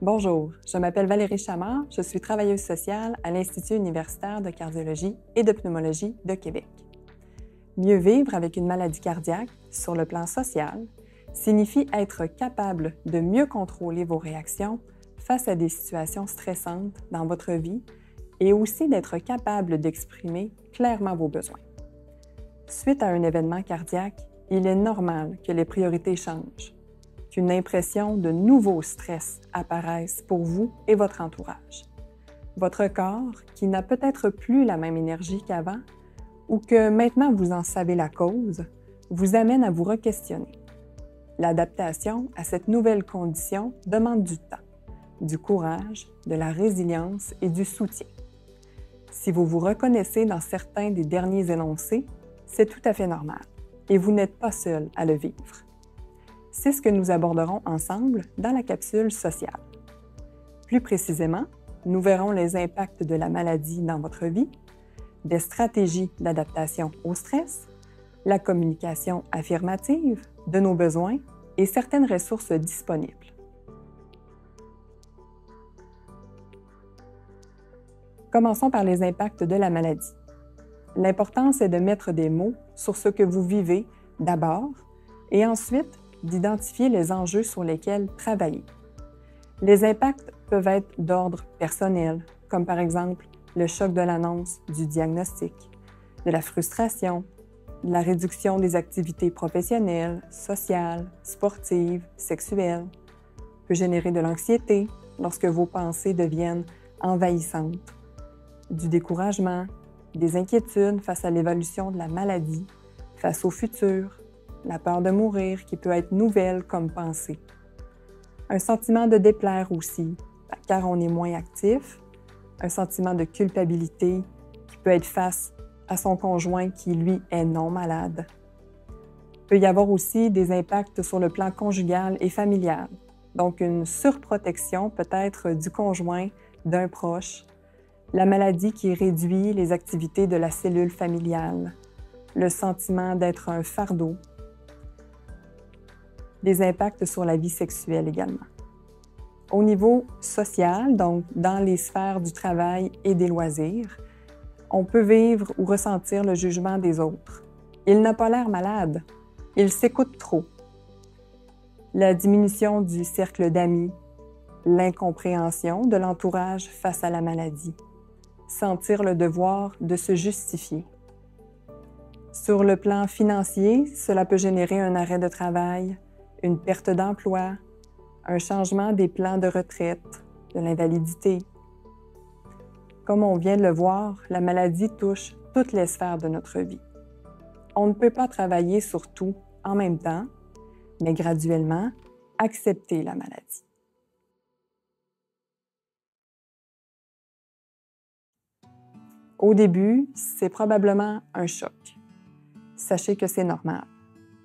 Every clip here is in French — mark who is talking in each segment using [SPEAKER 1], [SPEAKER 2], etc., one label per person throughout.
[SPEAKER 1] Bonjour, je m'appelle Valérie Chamard, je suis travailleuse sociale à l'Institut universitaire de cardiologie et de pneumologie de Québec. Mieux vivre avec une maladie cardiaque sur le plan social signifie être capable de mieux contrôler vos réactions face à des situations stressantes dans votre vie et aussi d'être capable d'exprimer clairement vos besoins. Suite à un événement cardiaque, il est normal que les priorités changent, qu'une impression de nouveau stress apparaisse pour vous et votre entourage. Votre corps, qui n'a peut-être plus la même énergie qu'avant, ou que maintenant vous en savez la cause, vous amène à vous re-questionner. L'adaptation à cette nouvelle condition demande du temps, du courage, de la résilience et du soutien. Si vous vous reconnaissez dans certains des derniers énoncés, c'est tout à fait normal et vous n'êtes pas seul à le vivre. C'est ce que nous aborderons ensemble dans la capsule sociale. Plus précisément, nous verrons les impacts de la maladie dans votre vie, des stratégies d'adaptation au stress, la communication affirmative de nos besoins et certaines ressources disponibles. Commençons par les impacts de la maladie. L'important, c'est de mettre des mots sur ce que vous vivez d'abord et ensuite d'identifier les enjeux sur lesquels travailler. Les impacts peuvent être d'ordre personnel, comme par exemple le choc de l'annonce du diagnostic, de la frustration, de la réduction des activités professionnelles, sociales, sportives, sexuelles, peut générer de l'anxiété lorsque vos pensées deviennent envahissantes, du découragement, des inquiétudes face à l'évolution de la maladie, face au futur, la peur de mourir qui peut être nouvelle comme pensée. Un sentiment de déplaire aussi, car on est moins actif, un sentiment de culpabilité qui peut être face à son conjoint qui, lui, est non malade. Il peut y avoir aussi des impacts sur le plan conjugal et familial, donc une surprotection peut-être du conjoint, d'un proche, la maladie qui réduit les activités de la cellule familiale, le sentiment d'être un fardeau, des impacts sur la vie sexuelle également. Au niveau social, donc dans les sphères du travail et des loisirs, on peut vivre ou ressentir le jugement des autres. Il n'a pas l'air malade, il s'écoute trop. La diminution du cercle d'amis, l'incompréhension de l'entourage face à la maladie, sentir le devoir de se justifier. Sur le plan financier, cela peut générer un arrêt de travail, une perte d'emploi, un changement des plans de retraite, de l'invalidité. Comme on vient de le voir, la maladie touche toutes les sphères de notre vie. On ne peut pas travailler sur tout en même temps, mais graduellement, accepter la maladie. Au début, c'est probablement un choc. Sachez que c'est normal.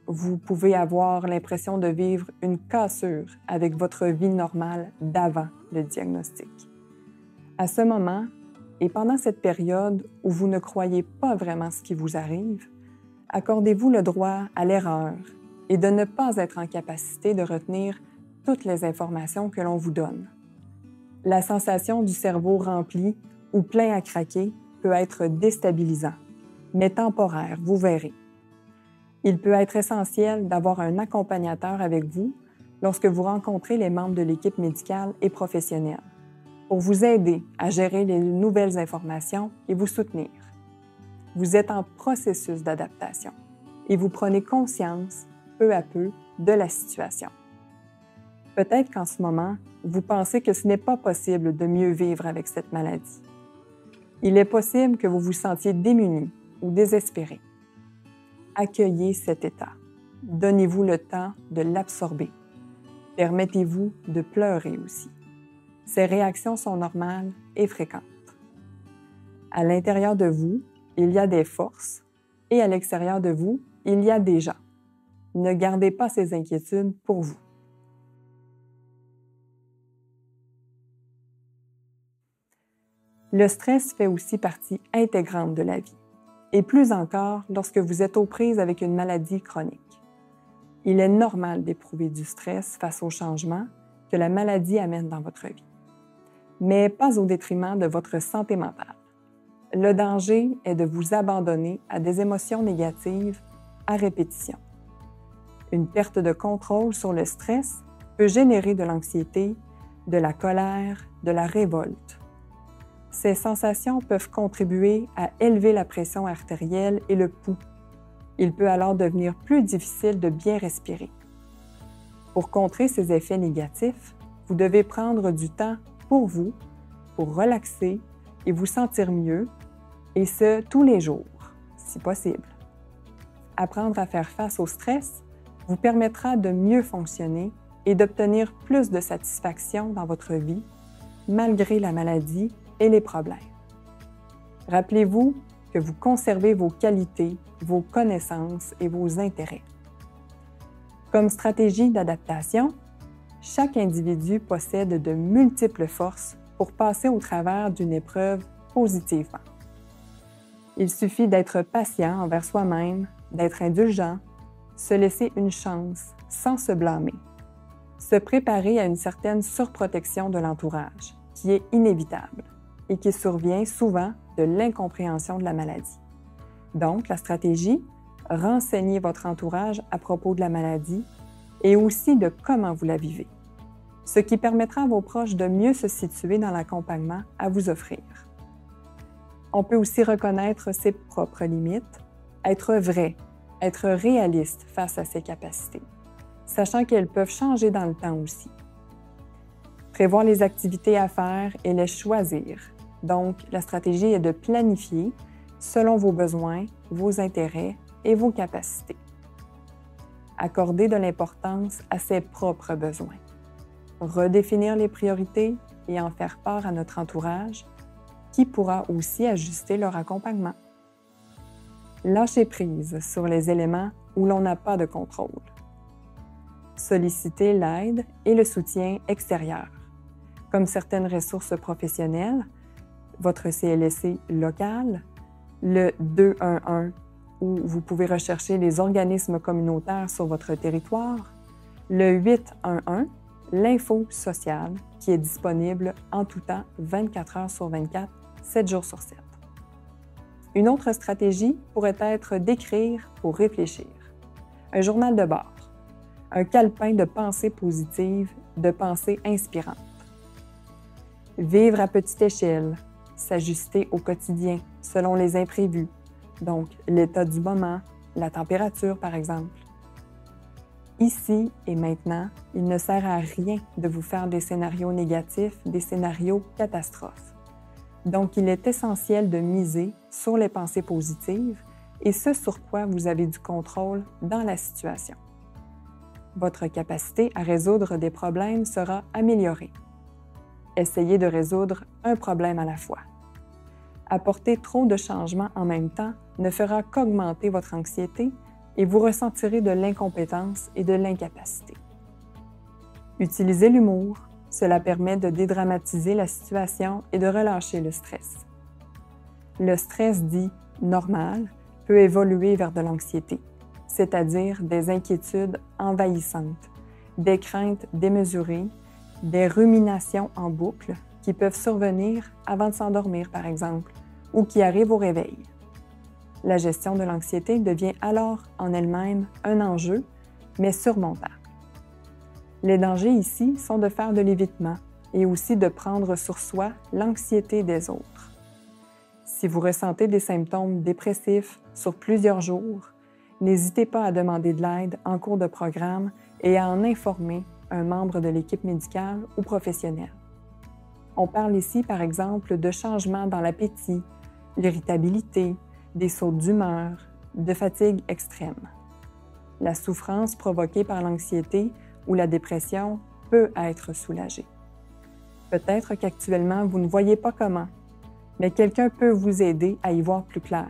[SPEAKER 1] Vous pouvez avoir l'impression de vivre une cassure avec votre vie normale d'avant le diagnostic. À ce moment, et pendant cette période où vous ne croyez pas vraiment ce qui vous arrive, accordez-vous le droit à l'erreur et de ne pas être en capacité de retenir toutes les informations que l'on vous donne. La sensation du cerveau rempli ou plein à craquer peut être déstabilisant, mais temporaire, vous verrez. Il peut être essentiel d'avoir un accompagnateur avec vous lorsque vous rencontrez les membres de l'équipe médicale et professionnelle pour vous aider à gérer les nouvelles informations et vous soutenir. Vous êtes en processus d'adaptation et vous prenez conscience, peu à peu, de la situation. Peut-être qu'en ce moment, vous pensez que ce n'est pas possible de mieux vivre avec cette maladie. Il est possible que vous vous sentiez démuni ou désespéré. Accueillez cet état. Donnez-vous le temps de l'absorber. Permettez-vous de pleurer aussi. Ces réactions sont normales et fréquentes. À l'intérieur de vous, il y a des forces et à l'extérieur de vous, il y a des gens. Ne gardez pas ces inquiétudes pour vous. Le stress fait aussi partie intégrante de la vie. Et plus encore lorsque vous êtes aux prises avec une maladie chronique. Il est normal d'éprouver du stress face au changement, que la maladie amène dans votre vie, mais pas au détriment de votre santé mentale. Le danger est de vous abandonner à des émotions négatives à répétition. Une perte de contrôle sur le stress peut générer de l'anxiété, de la colère, de la révolte. Ces sensations peuvent contribuer à élever la pression artérielle et le pouls. Il peut alors devenir plus difficile de bien respirer. Pour contrer ces effets négatifs, vous devez prendre du temps pour vous, pour relaxer et vous sentir mieux, et ce, tous les jours, si possible. Apprendre à faire face au stress vous permettra de mieux fonctionner et d'obtenir plus de satisfaction dans votre vie, malgré la maladie et les problèmes. Rappelez-vous que vous conservez vos qualités, vos connaissances et vos intérêts. Comme stratégie d'adaptation, chaque individu possède de multiples forces pour passer au travers d'une épreuve positivement. Il suffit d'être patient envers soi-même, d'être indulgent, se laisser une chance sans se blâmer, se préparer à une certaine surprotection de l'entourage, qui est inévitable et qui survient souvent de l'incompréhension de la maladie. Donc, la stratégie, renseignez votre entourage à propos de la maladie et aussi de comment vous la vivez, ce qui permettra à vos proches de mieux se situer dans l'accompagnement à vous offrir. On peut aussi reconnaître ses propres limites, être vrai, être réaliste face à ses capacités, sachant qu'elles peuvent changer dans le temps aussi. Prévoir les activités à faire et les choisir. Donc, la stratégie est de planifier selon vos besoins, vos intérêts et vos capacités. Accorder de l'importance à ses propres besoins. Redéfinir les priorités et en faire part à notre entourage, qui pourra aussi ajuster leur accompagnement. Lâcher prise sur les éléments où l'on n'a pas de contrôle. Solliciter l'aide et le soutien extérieur, comme certaines ressources professionnelles, votre CLSC local, le 211 où vous pouvez rechercher les organismes communautaires sur votre territoire, le 811, l'info sociale qui est disponible en tout temps 24 heures sur 24, 7 jours sur 7. Une autre stratégie pourrait être d'écrire pour réfléchir. Un journal de bord, un calepin de pensées positives, de pensées inspirantes. Vivre à petite échelle, s'ajuster au quotidien selon les imprévus, donc l'état du moment, la température par exemple. Ici et maintenant, il ne sert à rien de vous faire des scénarios négatifs, des scénarios catastrophes. Donc, il est essentiel de miser sur les pensées positives et ce sur quoi vous avez du contrôle dans la situation. Votre capacité à résoudre des problèmes sera améliorée. Essayez de résoudre un problème à la fois. Apporter trop de changements en même temps ne fera qu'augmenter votre anxiété et vous ressentirez de l'incompétence et de l'incapacité. Utilisez l'humour. Cela permet de dédramatiser la situation et de relâcher le stress. Le stress dit « normal » peut évoluer vers de l'anxiété, c'est-à-dire des inquiétudes envahissantes, des craintes démesurées, des ruminations en boucle qui peuvent survenir avant de s'endormir, par exemple, ou qui arrivent au réveil. La gestion de l'anxiété devient alors en elle-même un enjeu, mais surmontable. Les dangers ici sont de faire de l'évitement et aussi de prendre sur soi l'anxiété des autres. Si vous ressentez des symptômes dépressifs sur plusieurs jours, n'hésitez pas à demander de l'aide en cours de programme et à en informer un membre de l'équipe médicale ou professionnelle. On parle ici, par exemple, de changements dans l'appétit, l'irritabilité, des sautes d'humeur, de fatigue extrême. La souffrance provoquée par l'anxiété ou la dépression peut être soulagée. Peut-être qu'actuellement, vous ne voyez pas comment, mais quelqu'un peut vous aider à y voir plus clair.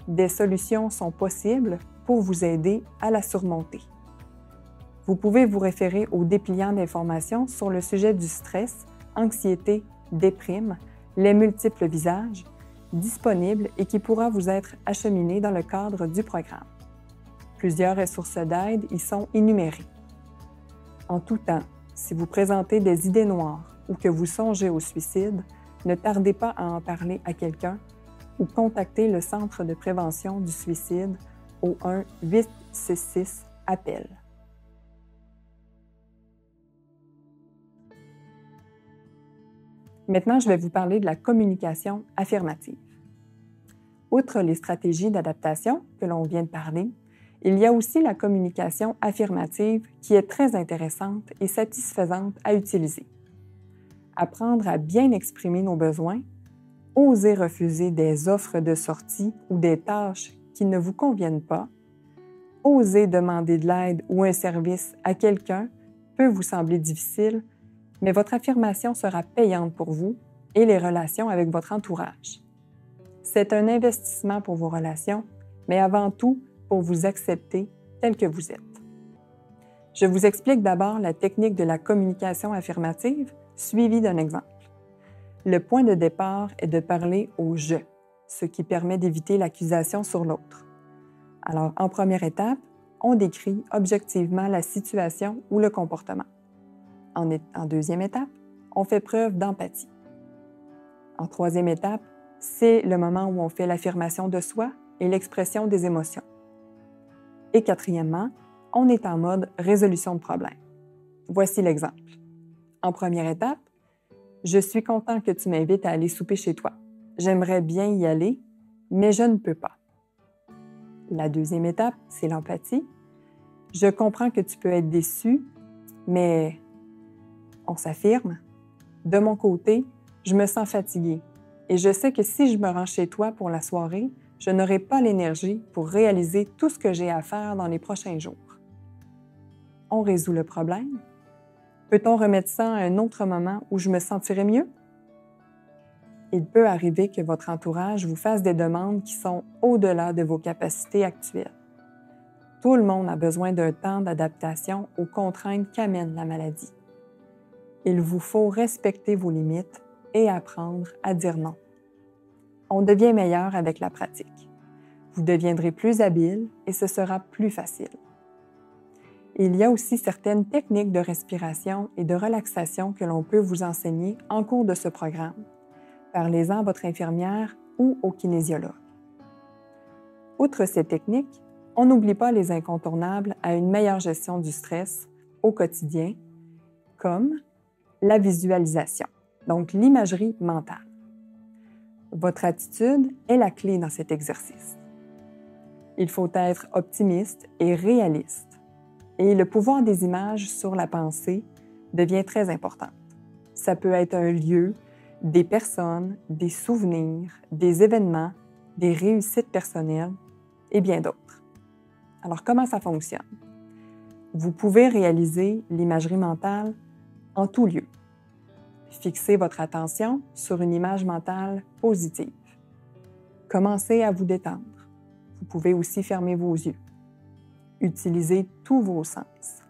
[SPEAKER 1] Des solutions sont possibles pour vous aider à la surmonter. Vous pouvez vous référer au dépliant d'informations sur le sujet du stress, anxiété, déprime, les multiples visages, disponible et qui pourra vous être acheminé dans le cadre du programme. Plusieurs ressources d'aide y sont énumérées. En tout temps, si vous présentez des idées noires ou que vous songez au suicide, ne tardez pas à en parler à quelqu'un ou contactez le Centre de prévention du suicide au 1-866-APPEL. Maintenant, je vais vous parler de la communication affirmative. Outre les stratégies d'adaptation que l'on vient de parler, il y a aussi la communication affirmative qui est très intéressante et satisfaisante à utiliser. Apprendre à bien exprimer nos besoins, oser refuser des offres de sortie ou des tâches qui ne vous conviennent pas, oser demander de l'aide ou un service à quelqu'un peut vous sembler difficile, mais votre affirmation sera payante pour vous et les relations avec votre entourage. C'est un investissement pour vos relations, mais avant tout pour vous accepter tel que vous êtes. Je vous explique d'abord la technique de la communication affirmative, suivie d'un exemple. Le point de départ est de parler au « je », ce qui permet d'éviter l'accusation sur l'autre. Alors, en première étape, on décrit objectivement la situation ou le comportement. En deuxième étape, on fait preuve d'empathie. En troisième étape, c'est le moment où on fait l'affirmation de soi et l'expression des émotions. Et quatrièmement, on est en mode résolution de problème. Voici l'exemple. En première étape, « Je suis content que tu m'invites à aller souper chez toi. J'aimerais bien y aller, mais je ne peux pas. » La deuxième étape, c'est l'empathie. « Je comprends que tu peux être déçu, mais… » On s'affirme. « De mon côté, je me sens fatiguée et je sais que si je me rends chez toi pour la soirée, je n'aurai pas l'énergie pour réaliser tout ce que j'ai à faire dans les prochains jours. » On résout le problème. Peut-on remettre ça à un autre moment où je me sentirai mieux? Il peut arriver que votre entourage vous fasse des demandes qui sont au-delà de vos capacités actuelles. Tout le monde a besoin d'un temps d'adaptation aux contraintes qu'amène la maladie. Il vous faut respecter vos limites et apprendre à dire non. On devient meilleur avec la pratique. Vous deviendrez plus habile et ce sera plus facile. Il y a aussi certaines techniques de respiration et de relaxation que l'on peut vous enseigner en cours de ce programme. Parlez-en à votre infirmière ou au kinésiologue. Outre ces techniques, on n'oublie pas les incontournables à une meilleure gestion du stress au quotidien, comme la visualisation, donc l'imagerie mentale. Votre attitude est la clé dans cet exercice. Il faut être optimiste et réaliste, et le pouvoir des images sur la pensée devient très important. Ça peut être un lieu, des personnes, des souvenirs, des événements, des réussites personnelles et bien d'autres. Alors, comment ça fonctionne? Vous pouvez réaliser l'imagerie mentale en tout lieu. Fixez votre attention sur une image mentale positive. Commencez à vous détendre. Vous pouvez aussi fermer vos yeux. Utilisez tous vos sens.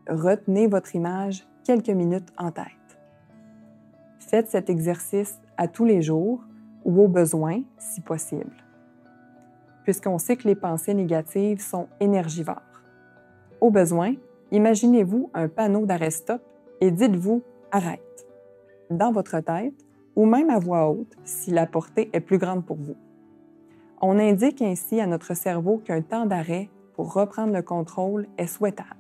[SPEAKER 1] Retenez votre image quelques minutes en tête. Faites cet exercice à tous les jours ou au besoin, si possible. Puisqu'on sait que les pensées négatives sont énergivores. Au besoin, imaginez-vous un panneau d'arrêt-stop et dites-vous « arrête » dans votre tête ou même à voix haute si la portée est plus grande pour vous. On indique ainsi à notre cerveau qu'un temps d'arrêt pour reprendre le contrôle est souhaitable.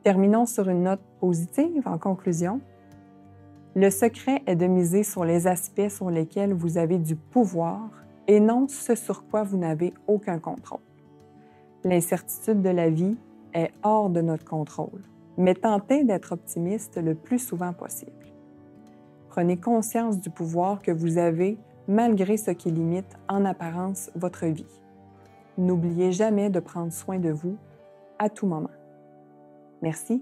[SPEAKER 1] Terminons sur une note positive en conclusion. Le secret est de miser sur les aspects sur lesquels vous avez du pouvoir et non ce sur quoi vous n'avez aucun contrôle. L'incertitude de la vie est hors de notre contrôle, mais tentez d'être optimiste le plus souvent possible. Prenez conscience du pouvoir que vous avez malgré ce qui limite en apparence votre vie. N'oubliez jamais de prendre soin de vous à tout moment. Merci